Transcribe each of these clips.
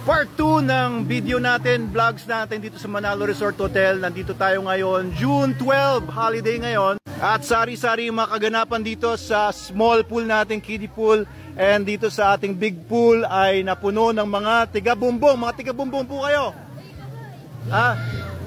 Part 2 ng video natin, vlogs natin dito sa Manalo Resort Hotel. Nandito tayo ngayon, June 12, holiday ngayon. At sari-sari yung mga kaganapan dito sa small pool natin, kiddie pool. And dito sa ating big pool ay napuno ng mga tiga-bumbong. Mga tiga-bumbong po kayo?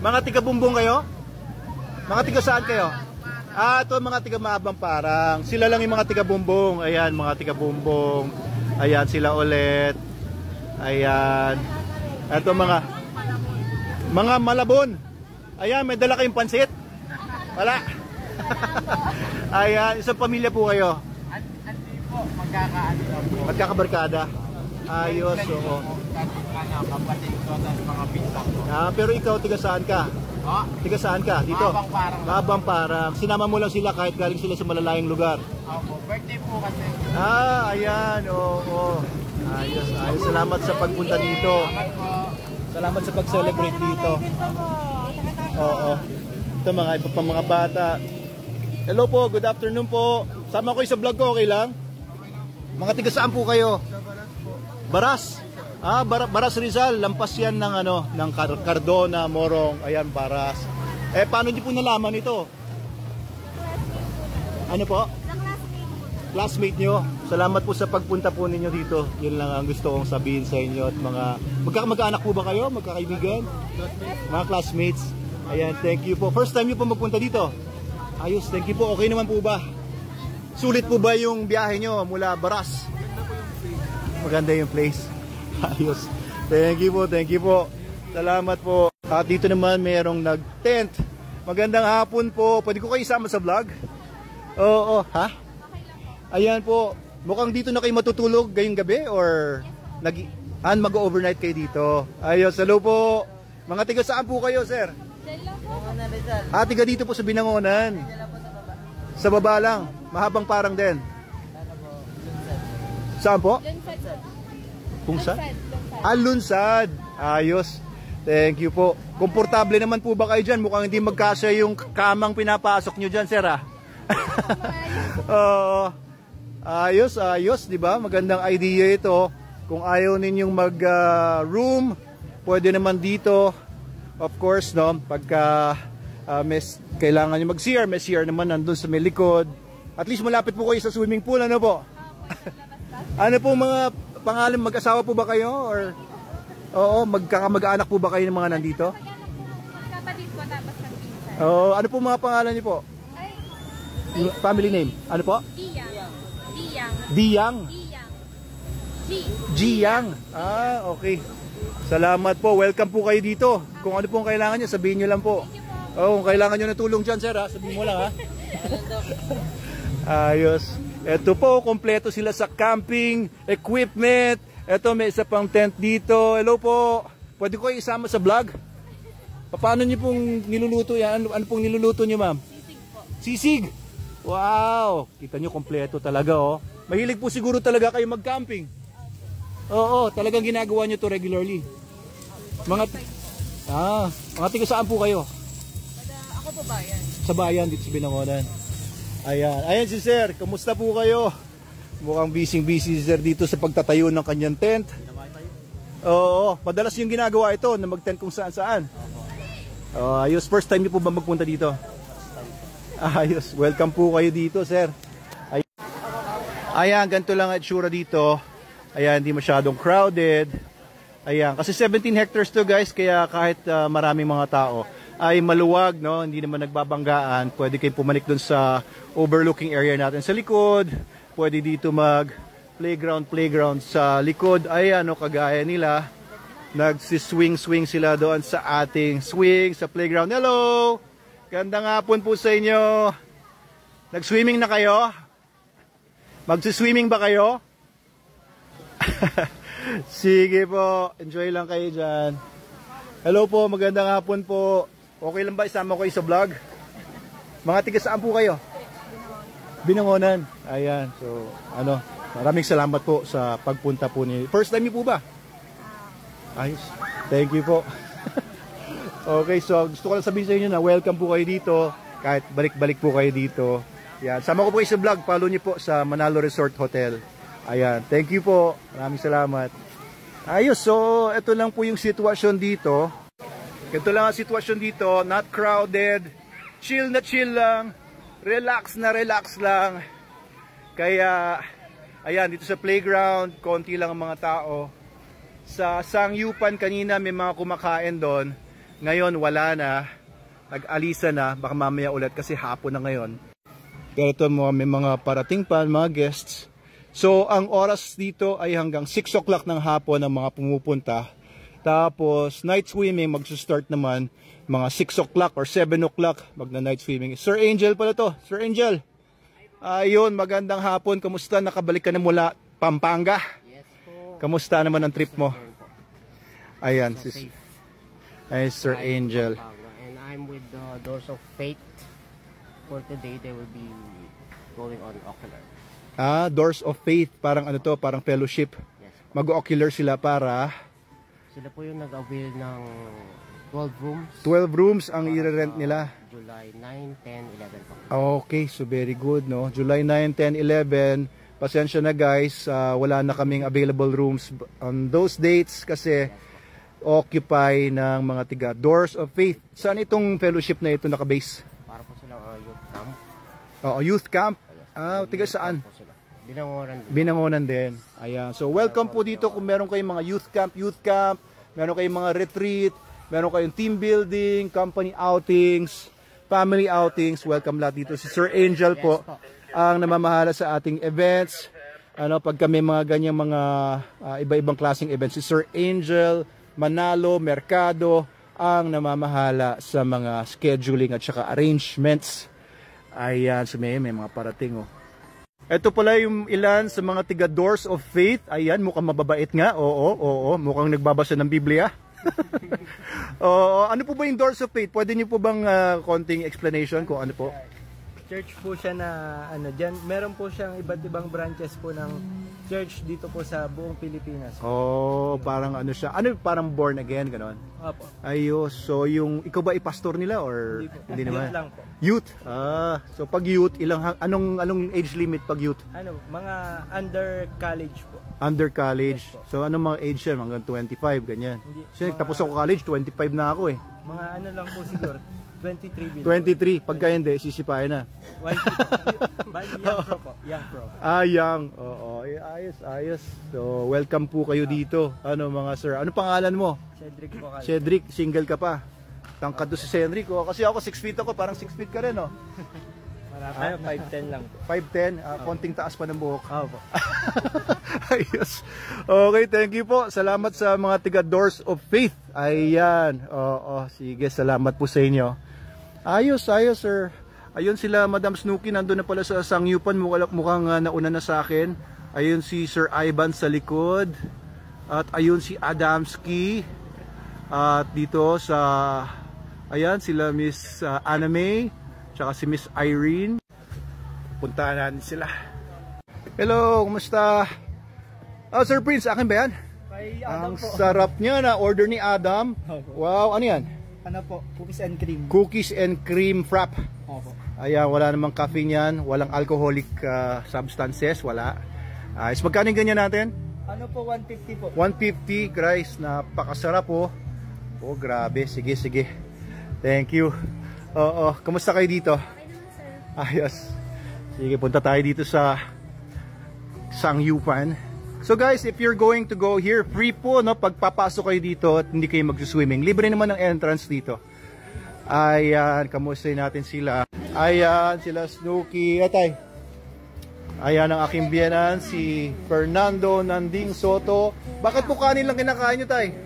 Mga tiga-bumbong kayo? Mga tiga saan kayo? Ito mga tiga-maabang parang. Sila lang yung mga tiga-bumbong. Ayan, mga tiga-bumbong. Ayan, sila ulit. Ayan. Ito mga Malabon. Ayan, may dala kayong pansit? Wala. Ayan, isang pamilya po kayo? Hindi po, magkakaano po. Magkakabarkada? Ayos, oo. Kapatid ko at mga pinsan ko. Pero ikaw, tiga saan ka? Tiga saan ka? Dito? Mabang Parang. Mabang Parang. Sinama mo lang sila kahit galing sila sa malalayong lugar? Opo, birthday po kasi. Ayan, oo. Ayos, ayos. Salamat sa pagpunta dito. Salamat sa pag-celebrate dito. Oo. Ito mga iba pang mga bata. Hello po, good afternoon po. Sama ko sa vlog ko, okay lang? Mga tiga saan po kayo? Baras. Baras Rizal. Lampas yan ng Cardona, Morong. Ayan, Baras. Paano niyo po nalaman ito? Ano po? Classmate nyo. Salamat po sa pagpunta po ninyo dito. Yun lang ang gusto kong sabihin sa inyo. At magkaanak po ba kayo? Magkakaibigan? Mga classmates. Ayan, thank you po. First time nyo po magpunta dito? Ayos, thank you po. Okay naman po ba? Sulit po ba yung biyahe nyo mula Baras? Maganda yung place. Ayos. Thank you po, thank you po. Salamat po. At dito naman mayroong nag-tent. Magandang hapon po. Pwede ko kayo isama sa vlog? Oo, ha? Ayan po. Mukhang dito na kayo matutulog ngayong gabi or mag-overnight kayo dito? Ayos, hello po. Mga tiga saan po kayo, sir? Tiga dito po sa Binangonan. Sa baba lang. Mahabang Parang din. Saan po? Kung saan? Lunsad. Ayos. Thank you po. Komportable naman po ba kayo dyan? Mukhang hindi magkasya yung kamang pinapasok nyo dyan, sir, ha? Ayos, ayos, di ba? Magandang idea ito. Kung ayaw ninyong mag-room, pwede naman dito. Of course, no? Pagka kailangan nyo mag-CR, may CR naman nandun sa may likod. At least malapit po kayo sa swimming pool, ano po? Ano po mga pangalan, mag-asawa po ba kayo? Or, mag-anak po ba kayo ng mga nandito? Kapatid ko tapos nagpinsan. Ano po mga pangalan niyo po? Family name? Ano po? Diyang. Jiyang. Okay. Salamat po. Welcome po kayo dito. Kung ano pong kailangan nyo, sabihin nyo lang po. Kung kailangan nyo na tulong dyan, sir, ha? Sabihin mo lang, ha? Ayos. Ito po, kompleto sila sa camping, equipment. Ito, may isa pang tent dito. Hello po. Pwede ko kayo isama sa vlog? Paano nyo pong niluluto yan? Ano pong niluluto nyo, ma'am? Sisig po. Sisig? Wow! Kita nyo, kompleto talaga, oh. Mahilig po siguro talaga kayo mag-camping. Oo, talagang ginagawa nyo to regularly. Mga tiga saan po kayo? Ako po bayan. Sa bayan, dito sa Binangonan. Ayan si sir, kamusta po kayo? Mukhang busy si sir dito sa pagtatayo ng kanyang tent. Oo, madalas yung ginagawa ito na mag-tent kung saan-saan. Ayos, first time niyo po ba magpunta dito? Ayos, welcome po kayo dito, sir. Ayan, ganito lang ang itsura dito. Ayan, hindi masyadong crowded. Ayan, kasi 17 hectares to, guys, kaya kahit maraming mga tao ay maluwag, no? Hindi naman nagbabanggaan. Pwede kayong pumanik dun sa overlooking area natin sa likod. Pwede dito mag-playground sa likod. Ayan, no, kagaya nila. Nagsiswing-swing sila doon sa ating swing sa playground. Hello! Gandang hapon po sa inyo. Nag-swimming na kayo? Magsiswimming ba kayo? Sige po. Enjoy lang kayo dyan. Hello po, magandang hapon po. Okay lang ba isama ko kayo sa vlog? Mga tiga saan po kayo? Binangonan. Ayan. So, maraming salamat po sa pagpunta po niyo. First time niyo po ba? Ayos. Thank you po. Okay, so gusto ko lang sabihin sa inyo na welcome po kayo dito. Kahit balik-balik po kayo dito. Yan. Sama ko po kayo sa vlog. Follow niyo po sa Manalo Resort Hotel. Ayan. Thank you po. Maraming salamat. Ayos, so ito lang po yung sitwasyon dito. Ito lang ang sitwasyon dito, not crowded, chill na chill lang, relax na relax lang. Kaya, ayan, dito sa playground, konti lang ang mga tao. Sa Sangyupan kanina may mga kumakain doon, ngayon wala na, nag-alisa na, baka mamaya ulit kasi hapon na ngayon. Pero ito may mga parating pa, mga guests. So, ang oras dito ay hanggang 6 o'clock ng hapon ang mga pumupunta. Tapos, night swimming, magsa-start naman mga 6 o'clock or 7 o'clock magna-night swimming. Sir Angel pala to. Sir Angel. Ayun, magandang hapon. Kamusta? Nakabalik ka na mula Pampanga? Yes po. Kamusta naman ang trip mo? Ayan, sis. Ay, Sir Angel. And I'm with the Doors of Faith. For today, they will be going on ocular. Ah, Doors of Faith. Parang ano to, parang fellowship. Yes. Mag-ocular sila para... Sila po yung nag-avail ng 12 rooms. 12 rooms ang i-rent nila. July 9, 10, 11 po. Okay, so very good, no? July 9, 10, 11. Pasensya na guys, wala na kaming available rooms on those dates kasi occupy ng mga tiga Doors of Faith. Saan itong fellowship na ito nakabase? Para po silang youth camp. Oo, youth camp. Ah, tiga saan? Binangonan din. Binangonan din. Ayan. So welcome po dito kung meron kayong mga youth camp, meron kayong mga retreat, meron kayong team building, company outings, family outings. Welcome lahat dito. Si Sir Angel po ang namamahala sa ating events. Ano, pag kami mga ganyang mga iba-ibang klaseng events, si Sir Angel, Manalo, Mercado ang namamahala sa mga scheduling at saka arrangements. Ayan, so may mga parating oh. Ito pala yung ilan sa mga tiga Doors of Faith. Ayan, mukhang mababait nga. Oo, mukhang nagbabasa ng Biblia. Ano po ba yung Doors of Faith? Pwede niyo po bang konting explanation kung ano po? Church po siya na ano diyan, meron po siyang iba't ibang branches po ng church dito po sa buong Pilipinas. Oh, parang ano siya. Ano parang born again ganon? Opo. Ayos. So yung ikaw ba i-pastor nila or hindi naman? Youth lang po. Youth. So pag youth, anong age limit pag youth? Ano, mga under college po. Under college. So anong mga age yan? Hanggang 25 ganyan. Kasi tapos ako college, 25 na ako eh. Mga ano lang po siguro. 23 billion. 23. Pagka hindi, sisipahin na. Young pro po. Young pro. Young. Oo. Ayos. So, welcome po kayo dito. Ano mga sir? Ano pangalan mo? Cedric po. Cedric, single ka pa. Tangkad to si Cedric. Kasi ako 6 feet ako, parang 6 feet ka rin, oh. Tayo 5'10 lang po. 5'10", konting taas pa ng buhok. Opo. Ayos. Okay, thank you po. Salamat sa mga tiga Doors of Faith. Ayan. Sige, salamat po sa inyo. Ayos, sir. Ayun sila, Madam Snooki, nandun na pala sa Sangyupan. Mukhang nauna na sa akin. Ayun si Sir Ivan sa likod. At ayun si Adamski. At dito sa, ayan, sila Miss Anna May. Tsaka si Miss Irene. Puntahan natin sila. Hello, kumusta? Sir Prince, akin ba yan? Kay Adam Ang po. sarap niya na order ni Adam. Wow, ano yan? Ano po? Cookies and cream. Cookies and cream frap. Opo. Ayan, wala namang caffeine yan. Walang alcoholic substances. Wala. Magkano yung ganyan natin? Ano po? 150 po. 150, guys. Napakasarap po. Oh, grabe. Sige. Thank you. Kamusta kayo dito? Ayos. Sige, punta tayo dito sa Sangyupan. So guys, if you're going to go here, free po, no? Pagpapasok kayo dito at hindi kayo mag-swimming. Libre naman ang entrance dito. Ayan, kamusta natin sila. Ayan, sila Snooki. Atay. Ayan ang aking biyenan, si Fernando Nanding Soto. Bakit po kanin lang kinakain nyo, tay?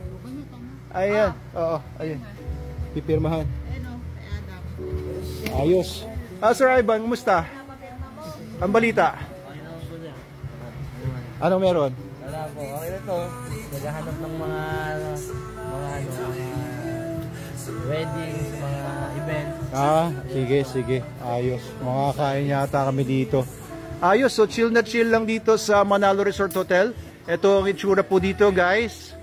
Ayan, ayan. Pipirmahan. Ayos. Sir Ivan, kumusta? Ang balita? Anong meron? Wala po. Okay na to. Naghahanap ng mga weddings, mga events. Sige. Ayos. Makakain yata kami dito. Ayos. So chill na chill lang dito sa Manalo Resort Hotel. Ito ang itsura po dito, guys.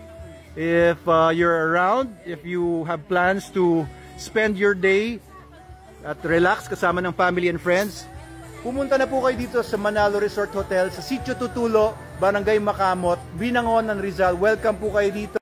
If you're around, if you have plans to spend your day at relax kasama ng family and friends, pumunta na po kayo dito sa Manalo Resort Hotel sa Sitio Tutulo, Barangay Makamot, Binangonan, Rizal. Welcome po kayo dito.